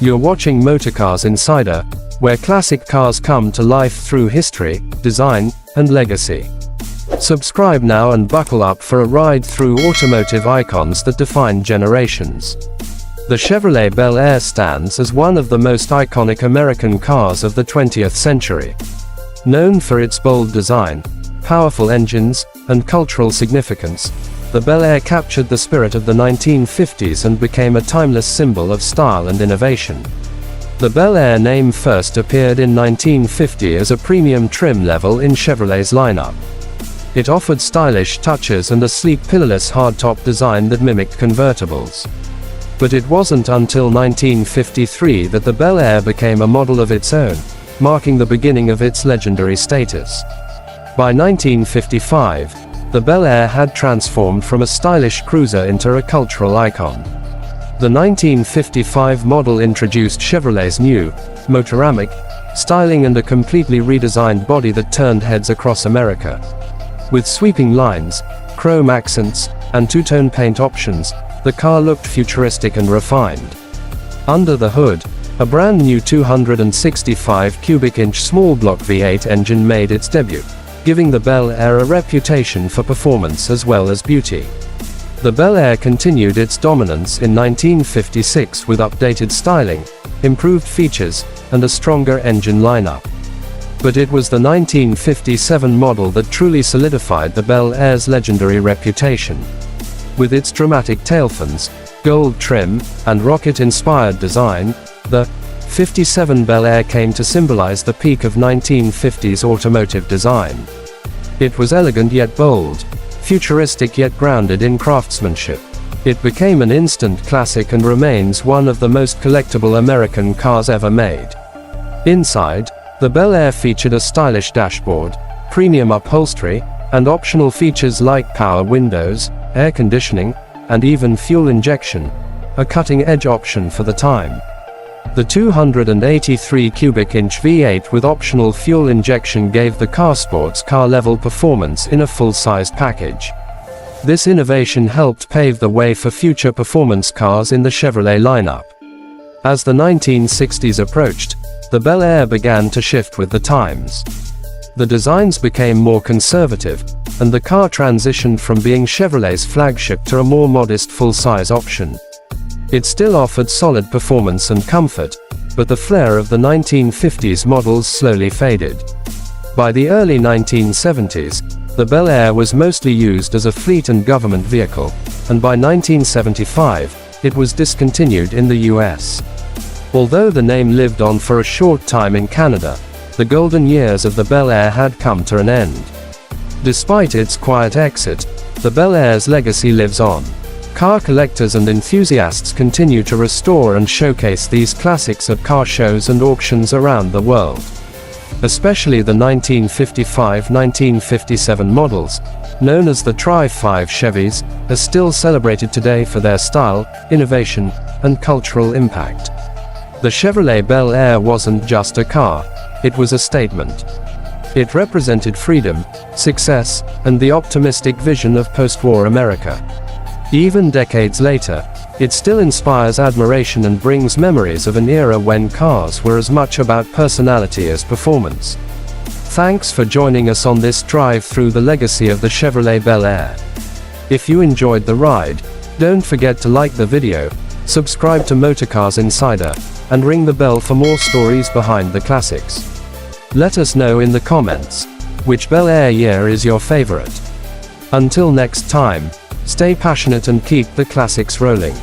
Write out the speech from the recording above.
You're watching Motorcars Insider, where classic cars come to life through history, design, and legacy. Subscribe now and buckle up for a ride through automotive icons that define generations. The Chevrolet Bel Air stands as one of the most iconic American cars of the 20th century. Known for its bold design, powerful engines, and cultural significance, the Bel Air captured the spirit of the 1950s and became a timeless symbol of style and innovation. The Bel Air name first appeared in 1950 as a premium trim level in Chevrolet's lineup. It offered stylish touches and a sleek pillarless hardtop design that mimicked convertibles. But it wasn't until 1953 that the Bel Air became a model of its own, marking the beginning of its legendary status. By 1955, the Bel Air had transformed from a stylish cruiser into a cultural icon. The 1955 model introduced Chevrolet's new, motoramic, styling and a completely redesigned body that turned heads across America. With sweeping lines, chrome accents, and two-tone paint options, the car looked futuristic and refined. Under the hood, a brand new 265 cubic inch small block V8 engine made its debut, giving the Bel Air a reputation for performance as well as beauty. The Bel Air continued its dominance in 1956 with updated styling, improved features, and a stronger engine lineup. But it was the 1957 model that truly solidified the Bel Air's legendary reputation. With its dramatic tailfans, gold trim, and rocket-inspired design, the 57 Bel Air came to symbolize the peak of 1950s automotive design. It was elegant yet bold, futuristic yet grounded in craftsmanship. It became an instant classic and remains one of the most collectible American cars ever made. Inside, the Bel Air featured a stylish dashboard, premium upholstery, and optional features like power windows, air conditioning, and even fuel injection, a cutting-edge option for the time. The 283 cubic inch V8 with optional fuel injection gave the car sports car-level performance in a full-sized package. This innovation helped pave the way for future performance cars in the Chevrolet lineup. As the 1960s approached, the Bel Air began to shift with the times. The designs became more conservative, and the car transitioned from being Chevrolet's flagship to a more modest full-size option. It still offered solid performance and comfort, but the flair of the 1950s models slowly faded. By the early 1970s, the Bel Air was mostly used as a fleet and government vehicle, and by 1975, it was discontinued in the US. Although the name lived on for a short time in Canada, the golden years of the Bel Air had come to an end. Despite its quiet exit, the Bel Air's legacy lives on. Car collectors and enthusiasts continue to restore and showcase these classics at car shows and auctions around the world. Especially the 1955-1957 models, known as the Tri-5 Chevys, are still celebrated today for their style, innovation, and cultural impact. The Chevrolet Bel Air wasn't just a car, it was a statement. It represented freedom, success, and the optimistic vision of post-war America. Even decades later, it still inspires admiration and brings memories of an era when cars were as much about personality as performance. Thanks for joining us on this drive through the legacy of the Chevrolet Bel Air. If you enjoyed the ride, don't forget to like the video, subscribe to Motorcars Insider, and ring the bell for more stories behind the classics. Let us know in the comments, which Bel Air year is your favorite. Until next time, stay passionate and keep the classics rolling.